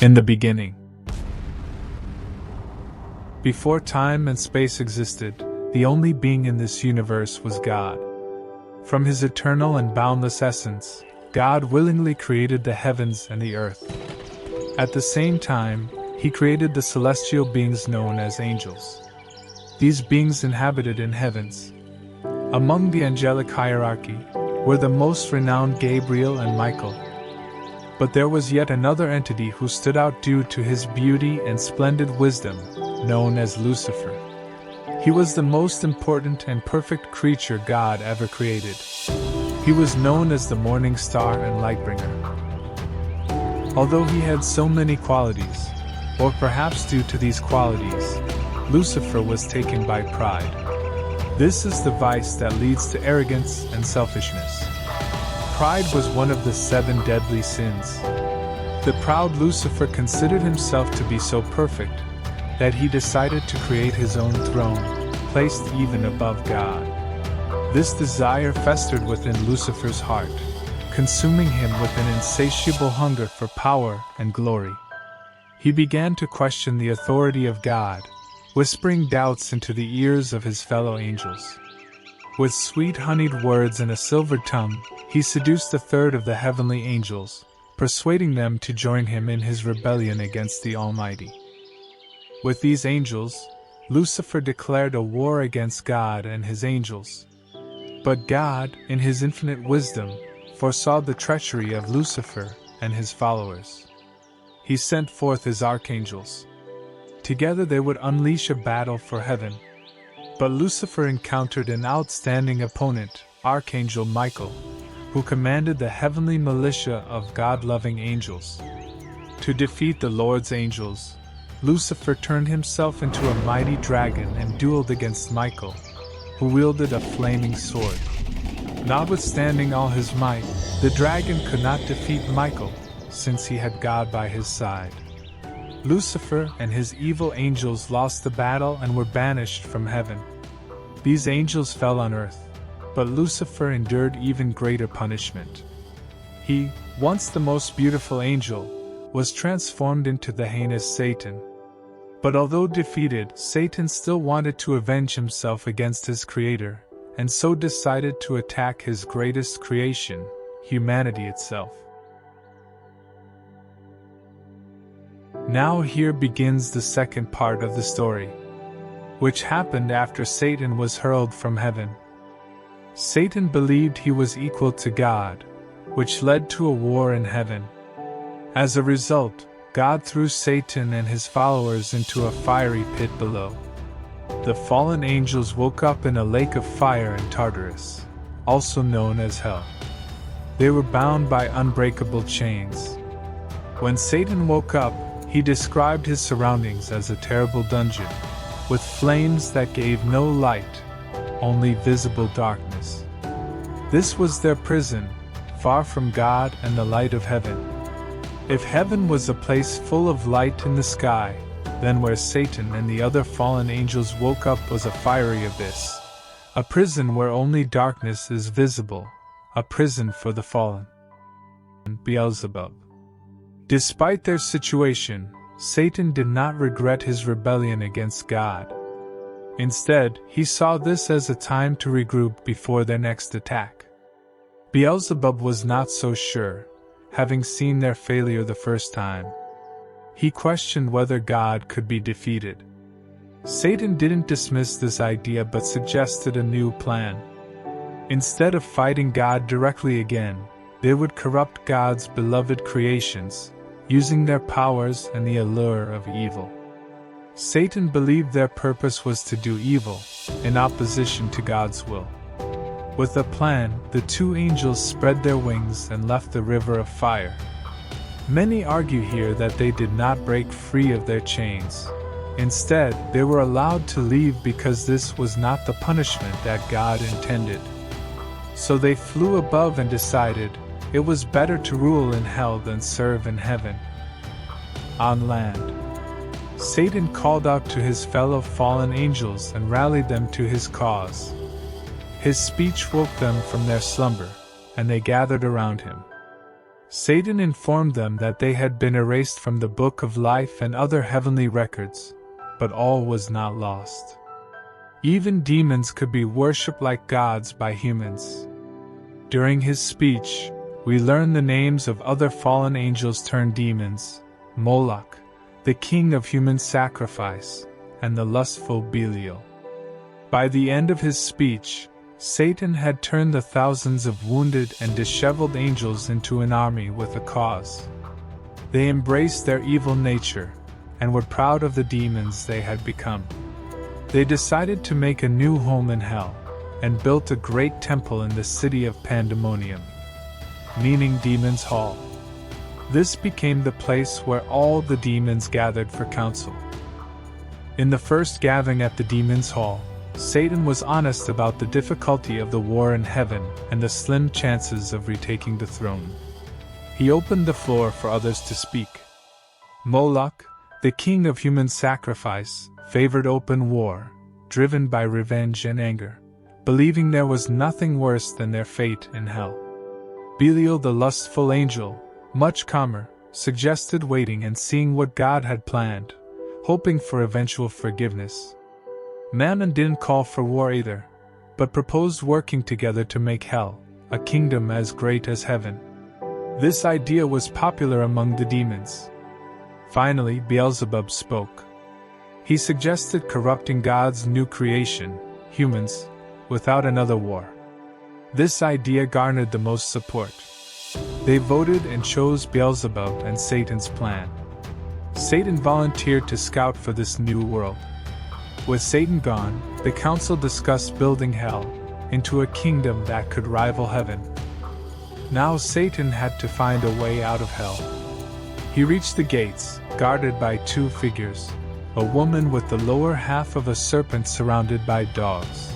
In the beginning, before time and space existed, the only being in this universe was God. From his eternal and boundless essence, God willingly created the heavens and the earth. At the same time, he created the celestial beings known as angels. These beings inhabited in heavens. Among the angelic hierarchy were the most renowned Gabriel and Michael. But there was yet another entity who stood out due to his beauty and splendid wisdom, known as Lucifer. He was the most important and perfect creature God ever created. He was known as the morning star and lightbringer. Although he had so many qualities, or perhaps due to these qualities, Lucifer was taken by pride. This is the vice that leads to arrogance and selfishness. Pride was one of the 7 deadly sins. The proud Lucifer considered himself to be so perfect that he decided to create his own throne, placed even above God. This desire festered within Lucifer's heart, consuming him with an insatiable hunger for power and glory. He began to question the authority of God, whispering doubts into the ears of his fellow angels. With sweet honeyed words and a silver tongue, he seduced a third of the heavenly angels, persuading them to join him in his rebellion against the Almighty. With these angels, Lucifer declared a war against God and his angels. But God, in his infinite wisdom, foresaw the treachery of Lucifer and his followers. He sent forth his archangels. Together they would unleash a battle for heaven. But Lucifer encountered an outstanding opponent, Archangel Michael, who commanded the heavenly militia of God-loving angels. To defeat the Lord's angels, Lucifer turned himself into a mighty dragon and dueled against Michael, who wielded a flaming sword. Notwithstanding all his might, the dragon could not defeat Michael, since he had God by his side. Lucifer and his evil angels lost the battle and were banished from heaven. These angels fell on earth, but Lucifer endured even greater punishment. He, once the most beautiful angel, was transformed into the heinous Satan. But although defeated, Satan still wanted to avenge himself against his creator, and so decided to attack his greatest creation, humanity itself. Now here begins the second part of the story, which happened after Satan was hurled from heaven. Satan believed he was equal to God, which led to a war in heaven. As a result, God threw Satan and his followers into a fiery pit below. The fallen angels woke up in a lake of fire in Tartarus, also known as Hell. They were bound by unbreakable chains. When Satan woke up, he described his surroundings as a terrible dungeon, with flames that gave no light, only visible darkness. This was their prison, far from God and the light of heaven. If heaven was a place full of light in the sky, then where Satan and the other fallen angels woke up was a fiery abyss, a prison where only darkness is visible, a prison for the fallen. Beelzebub. Despite their situation, Satan did not regret his rebellion against God. Instead, he saw this as a time to regroup before their next attack. Beelzebub was not so sure, having seen their failure the first time. He questioned whether God could be defeated. Satan didn't dismiss this idea but suggested a new plan. Instead of fighting God directly again, they would corrupt God's beloved creations, using their powers and the allure of evil. Satan believed their purpose was to do evil, in opposition to God's will. With a plan, the 2 angels spread their wings and left the river of fire. Many argue here that they did not break free of their chains. Instead, they were allowed to leave because this was not the punishment that God intended. So they flew above and decided it was better to rule in hell than serve in heaven. On land, Satan called out to his fellow fallen angels and rallied them to his cause. His speech woke them from their slumber, and they gathered around him. Satan informed them that they had been erased from the book of life and other heavenly records, but all was not lost. Even demons could be worshipped like gods by humans. During his speech, we learn the names of other fallen angels turned demons: Moloch, the king of human sacrifice, and the lustful Belial. By the end of his speech, Satan had turned the thousands of wounded and disheveled angels into an army with a cause. They embraced their evil nature, and were proud of the demons they had become. They decided to make a new home in hell, and built a great temple in the city of Pandemonium, meaning Demons' Hall. This became the place where all the demons gathered for council. In the first gathering at the Demons' Hall, Satan was honest about the difficulty of the war in heaven and the slim chances of retaking the throne. He opened the floor for others to speak. Moloch, the king of human sacrifice, favored open war, driven by revenge and anger, believing there was nothing worse than their fate in hell. Belial, the lustful angel, much calmer, suggested waiting and seeing what God had planned, hoping for eventual forgiveness. Mammon didn't call for war either, but proposed working together to make hell a kingdom as great as heaven. This idea was popular among the demons. Finally, Beelzebub spoke. He suggested corrupting God's new creation, humans, without another war. This idea garnered the most support. They voted and chose Beelzebub and Satan's plan. Satan volunteered to scout for this new world. With Satan gone, the council discussed building hell into a kingdom that could rival heaven. Now Satan had to find a way out of hell. He reached the gates, guarded by two figures, a woman with the lower half of a serpent surrounded by dogs,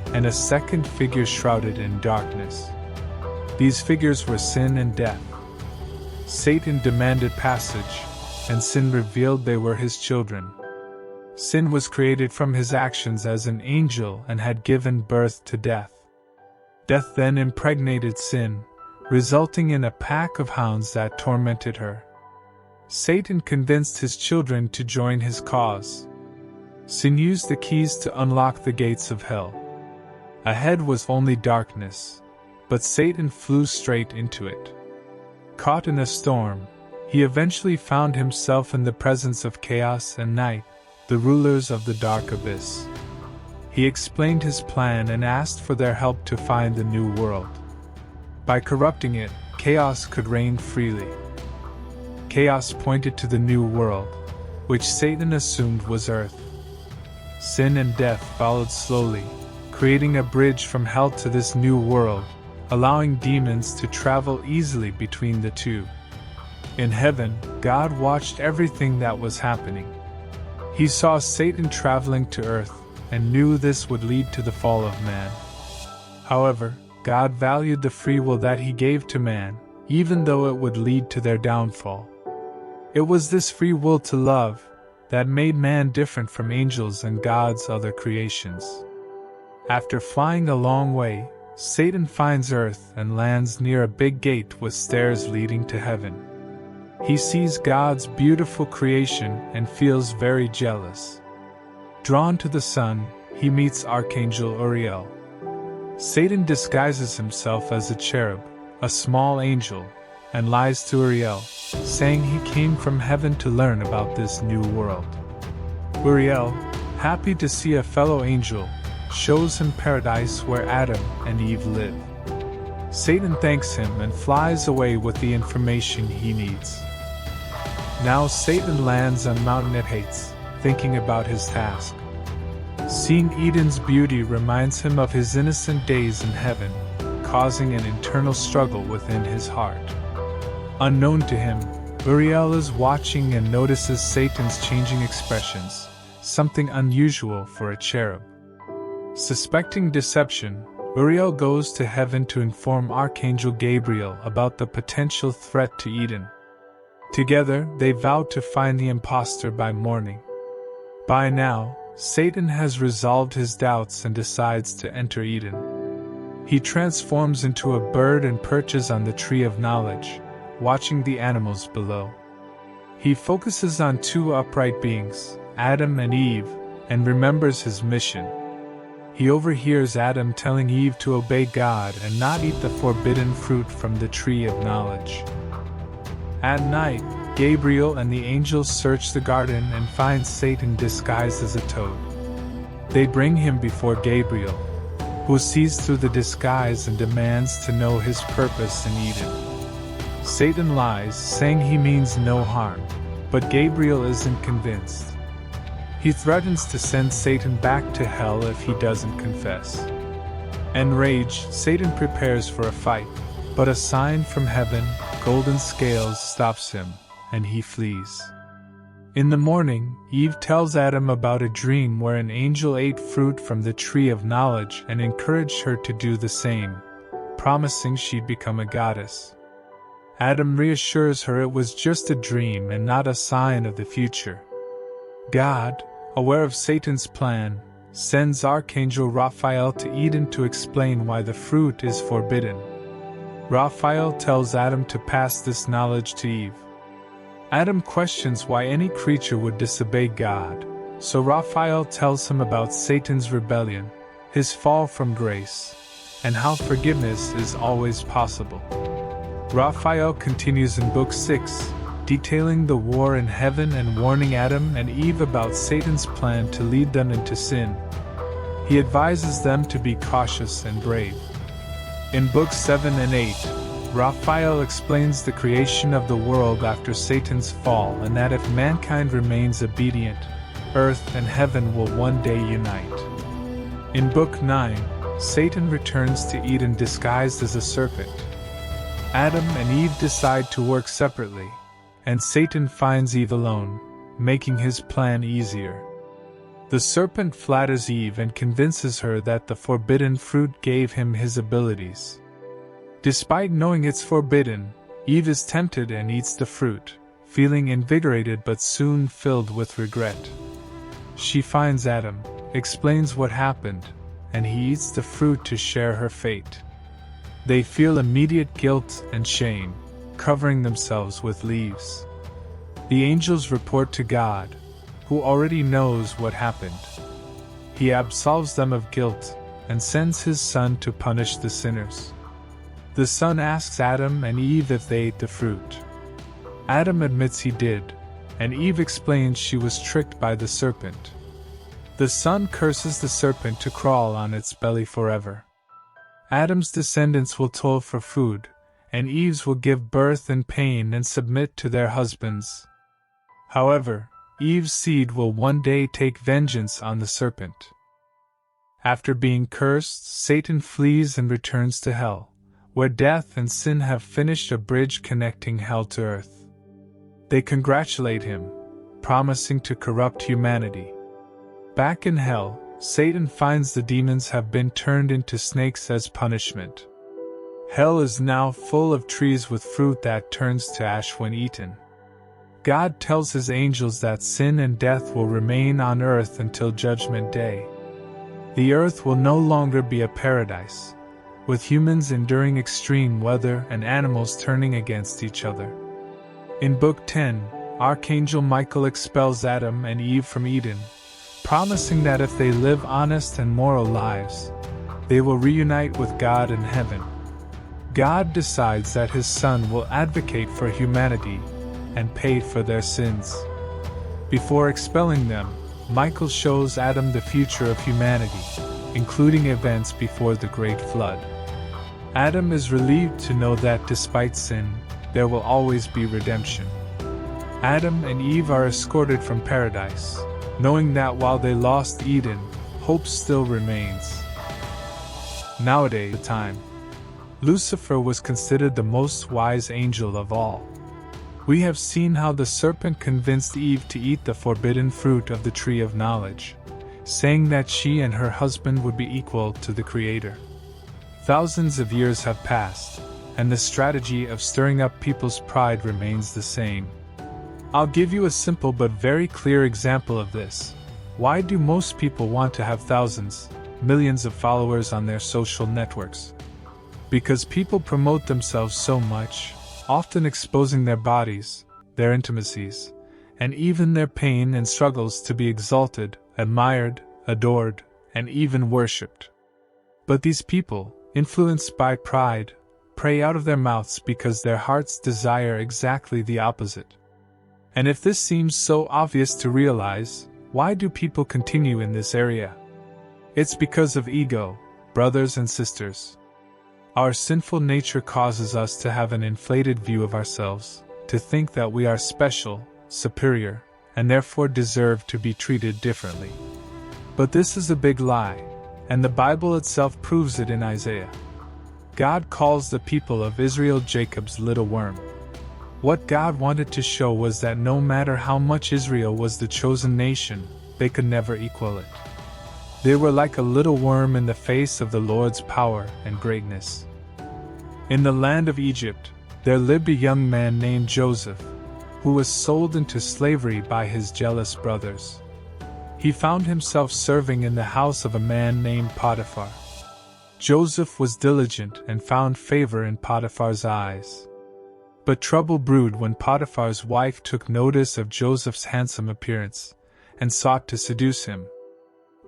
and a second figure shrouded in darkness. These figures were sin and death. Satan demanded passage, and sin revealed they were his children. Sin was created from his actions as an angel and had given birth to death. Death then impregnated sin, resulting in a pack of hounds that tormented her. Satan convinced his children to join his cause. Sin used the keys to unlock the gates of hell. Ahead was only darkness, but Satan flew straight into it. Caught in a storm, he eventually found himself in the presence of chaos and night, the rulers of the dark abyss. He explained his plan and asked for their help to find the new world. By corrupting it, chaos could reign freely. Chaos pointed to the new world, which Satan assumed was Earth. Sin and death followed slowly, creating a bridge from hell to this new world, allowing demons to travel easily between the two. In heaven, God watched everything that was happening. He saw Satan traveling to earth, and knew this would lead to the fall of man. However, God valued the free will that he gave to man, even though it would lead to their downfall. It was this free will to love that made man different from angels and God's other creations. After flying a long way, Satan finds earth and lands near a big gate with stairs leading to heaven. He sees God's beautiful creation and feels very jealous. Drawn to the sun, he meets Archangel Uriel. Satan disguises himself as a cherub, a small angel, and lies to Uriel, saying he came from heaven to learn about this new world. Uriel, happy to see a fellow angel, shows him paradise where Adam and Eve live. Satan thanks him and flies away with the information he needs. Now Satan lands on mountain it hates, thinking about his task. Seeing Eden's beauty reminds him of his innocent days in heaven, causing an internal struggle within his heart. Unknown to him, Uriel is watching and notices Satan's changing expressions, something unusual for a cherub. Suspecting deception, Uriel goes to heaven to inform Archangel Gabriel about the potential threat to Eden. Together, they vow to find the impostor by morning. By now, Satan has resolved his doubts and decides to enter Eden. He transforms into a bird and perches on the tree of knowledge, watching the animals below. He focuses on two upright beings, Adam and Eve, and remembers his mission. He overhears Adam telling Eve to obey God and not eat the forbidden fruit from the tree of knowledge. At night, Gabriel and the angels search the garden and find Satan disguised as a toad. They bring him before Gabriel, who sees through the disguise and demands to know his purpose in Eden. Satan lies, saying he means no harm, but Gabriel isn't convinced. He threatens to send Satan back to hell if he doesn't confess. Enraged, Satan prepares for a fight, but a sign from heaven, golden scales, stops him, and he flees. In the morning, Eve tells Adam about a dream where an angel ate fruit from the tree of knowledge and encouraged her to do the same, promising she'd become a goddess. Adam reassures her it was just a dream and not a sign of the future. God, aware of Satan's plan, sends Archangel Raphael to Eden to explain why the fruit is forbidden. Raphael tells Adam to pass this knowledge to Eve. Adam questions why any creature would disobey God, so Raphael tells him about Satan's rebellion, his fall from grace, and how forgiveness is always possible. Raphael continues in Book 6, detailing the war in heaven and warning Adam and Eve about Satan's plan to lead them into sin. He advises them to be cautious and brave. In Books 7 and 8, Raphael explains the creation of the world after Satan's fall and that if mankind remains obedient, earth and heaven will one day unite. In Book 9, Satan returns to Eden disguised as a serpent. Adam and Eve decide to work separately, and Satan finds Eve alone, making his plan easier. The serpent flatters Eve and convinces her that the forbidden fruit gave him his abilities. Despite knowing it's forbidden, Eve is tempted and eats the fruit, feeling invigorated but soon filled with regret. She finds Adam, explains what happened, and he eats the fruit to share her fate. They feel immediate guilt and shame, covering themselves with leaves. The angels report to God, who already knows what happened. He absolves them of guilt and sends his Son to punish the sinners. The Son asks Adam and Eve if they ate the fruit. Adam admits he did, and Eve explains she was tricked by the serpent. The Son curses the serpent to crawl on its belly forever. Adam's descendants will toil for food, and Eve's will give birth in pain and submit to their husbands. However, Eve's seed will one day take vengeance on the serpent. After being cursed, Satan flees and returns to hell, where death and sin have finished a bridge connecting hell to earth. They congratulate him, promising to corrupt humanity. Back in hell, Satan finds the demons have been turned into snakes as punishment. Hell is now full of trees with fruit that turns to ash when eaten. God tells his angels that sin and death will remain on earth until Judgment Day. The earth will no longer be a paradise, with humans enduring extreme weather and animals turning against each other. In Book 10, Archangel Michael expels Adam and Eve from Eden, promising that if they live honest and moral lives, they will reunite with God in heaven. God decides that his Son will advocate for humanity and pay for their sins. Before expelling them, Michael shows Adam the future of humanity, including events before the Great Flood. Adam is relieved to know that despite sin, there will always be redemption. Adam and Eve are escorted from paradise, knowing that while they lost Eden, hope still remains. Nowadays, at the time, Lucifer was considered the most wise angel of all. We have seen how the serpent convinced Eve to eat the forbidden fruit of the tree of knowledge, saying that she and her husband would be equal to the Creator. Thousands of years have passed, and the strategy of stirring up people's pride remains the same. I'll give you a simple but very clear example of this. Why do most people want to have thousands, millions of followers on their social networks? Because people promote themselves so much, often exposing their bodies, their intimacies, and even their pain and struggles to be exalted, admired, adored, and even worshipped. But these people, influenced by pride, pray out of their mouths because their hearts desire exactly the opposite. And if this seems so obvious to realize, why do people continue in this area? It's because of ego, brothers and sisters. Our sinful nature causes us to have an inflated view of ourselves, to think that we are special, superior, and therefore deserve to be treated differently. But this is a big lie, and the Bible itself proves it in Isaiah. God calls the people of Israel Jacob's little worm. What God wanted to show was that no matter how much Israel was the chosen nation, they could never equal it. They were like a little worm in the face of the Lord's power and greatness. In the land of Egypt, there lived a young man named Joseph, who was sold into slavery by his jealous brothers. He found himself serving in the house of a man named Potiphar. Joseph was diligent and found favor in Potiphar's eyes. But trouble brewed when Potiphar's wife took notice of Joseph's handsome appearance and sought to seduce him.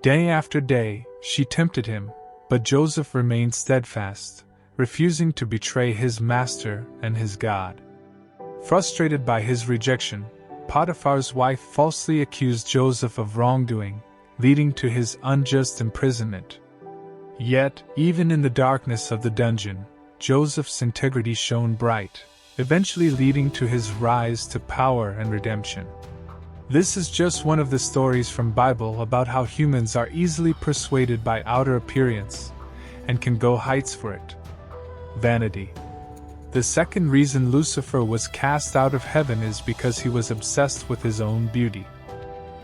Day after day, she tempted him, but Joseph remained steadfast, refusing to betray his master and his God. Frustrated by his rejection, Potiphar's wife falsely accused Joseph of wrongdoing, leading to his unjust imprisonment. Yet, even in the darkness of the dungeon, Joseph's integrity shone bright, eventually leading to his rise to power and redemption. This is just one of the stories from Bible about how humans are easily persuaded by outer appearance and can go heights for it. Vanity. The second reason Lucifer was cast out of heaven is because he was obsessed with his own beauty.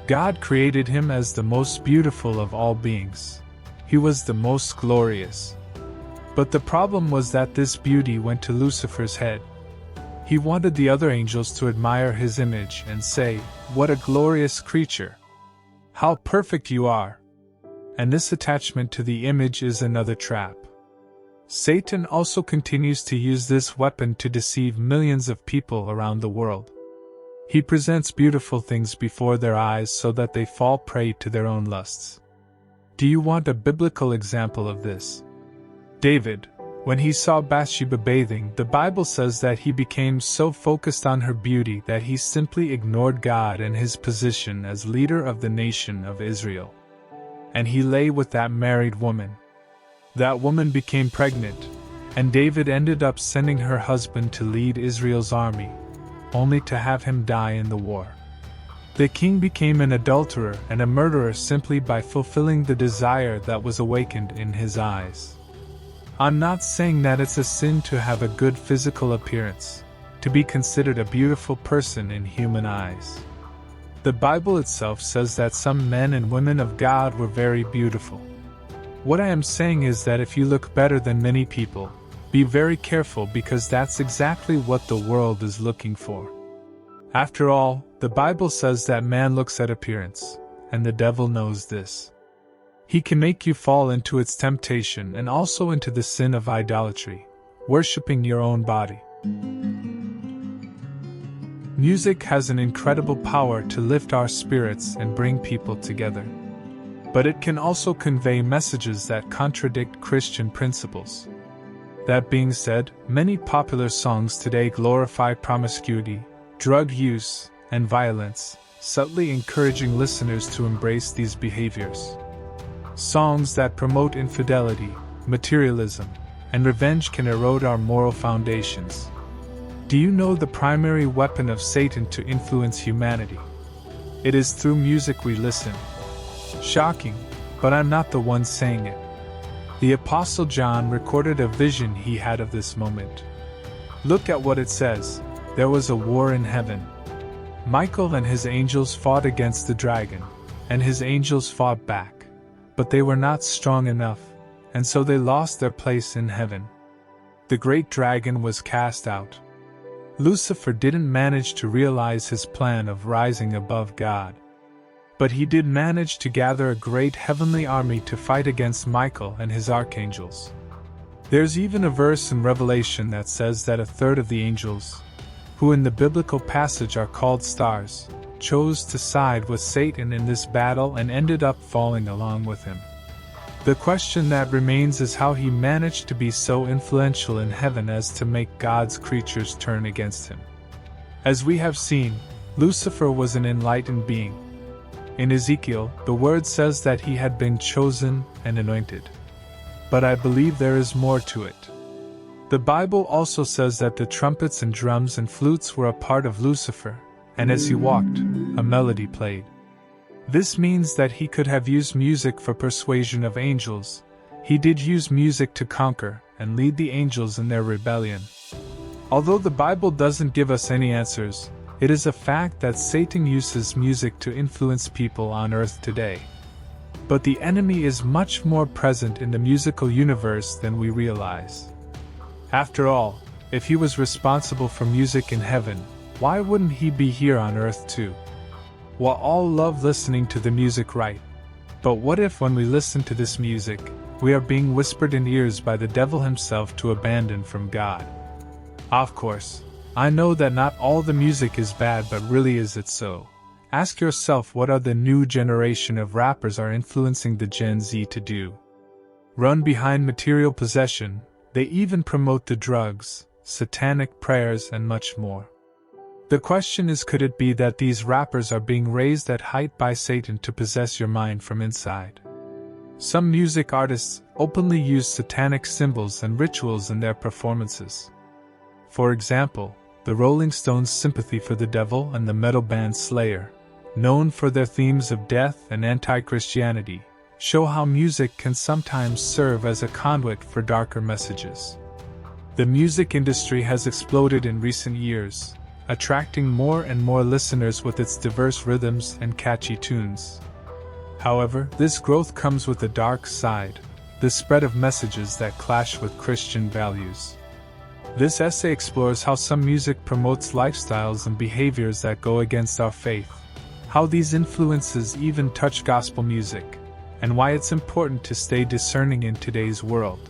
God created him as the most beautiful of all beings. He was the most glorious. But the problem was that this beauty went to Lucifer's head. He wanted the other angels to admire his image and say, "What a glorious creature! How perfect you are!" And this attachment to the image is another trap. Satan also continues to use this weapon to deceive millions of people around the world. He presents beautiful things before their eyes so that they fall prey to their own lusts. Do you want a biblical example of this? David, when he saw Bathsheba bathing, the Bible says that he became so focused on her beauty that he simply ignored God and his position as leader of the nation of Israel. And he lay with that married woman. That woman became pregnant, and David ended up sending her husband to lead Israel's army, only to have him die in the war. The king became an adulterer and a murderer simply by fulfilling the desire that was awakened in his eyes. I'm not saying that it's a sin to have a good physical appearance, to be considered a beautiful person in human eyes. The Bible itself says that some men and women of God were very beautiful. What I am saying is that if you look better than many people, be very careful because that's exactly what the world is looking for. After all, the Bible says that man looks at appearance, and the devil knows this. He can make you fall into its temptation and also into the sin of idolatry, worshipping your own body. Music has an incredible power to lift our spirits and bring people together. But it can also convey messages that contradict Christian principles. That being said, many popular songs today glorify promiscuity, drug use, and violence, subtly encouraging listeners to embrace these behaviors. Songs that promote infidelity, materialism, and revenge can erode our moral foundations. Do you know the primary weapon of Satan to influence humanity? It is through music we listen. Shocking, but I'm not the one saying it. The Apostle John recorded a vision he had of this moment. Look at what it says. There was a war in heaven. Michael and his angels fought against the dragon, and his angels fought back. But they were not strong enough, and so they lost their place in heaven. The great dragon was cast out. Lucifer didn't manage to realize his plan of rising above God. But he did manage to gather a great heavenly army to fight against Michael and his archangels. There's even a verse in Revelation that says that a third of the angels, who in the biblical passage are called stars, chose to side with Satan in this battle and ended up falling along with him. The question that remains is how he managed to be so influential in heaven as to make God's creatures turn against him. As we have seen, Lucifer was an enlightened being. In Ezekiel, the word says that he had been chosen and anointed. But I believe there is more to it. The Bible also says that the trumpets and drums and flutes were a part of Lucifer, and as he walked, a melody played. This means that he could have used music for persuasion of angels. He did use music to conquer and lead the angels in their rebellion. Although the Bible doesn't give us any answers, it is a fact that Satan uses music to influence people on earth today. But the enemy is much more present in the musical universe than we realize. After all, if he was responsible for music in heaven, why wouldn't he be here on earth too? While all love listening to the music, right? But what if when we listen to this music, we are being whispered in ears by the devil himself to abandon from God? Of course, I know that not all the music is bad, but really is it so? Ask yourself what the new generation of rappers are influencing the Gen Z to do. Run behind material possession, they even promote the drugs, satanic prayers and much more. The question is, could it be that these rappers are being raised at height by Satan to possess your mind from inside? Some music artists openly use satanic symbols and rituals in their performances. For example, the Rolling Stones' Sympathy for the Devil and the metal band Slayer, known for their themes of death and anti-Christianity, show how music can sometimes serve as a conduit for darker messages. The music industry has exploded in recent years, attracting more and more listeners with its diverse rhythms and catchy tunes. However, this growth comes with a dark side, the spread of messages that clash with Christian values. This essay explores how some music promotes lifestyles and behaviors that go against our faith, how these influences even touch gospel music, and why it's important to stay discerning in today's world.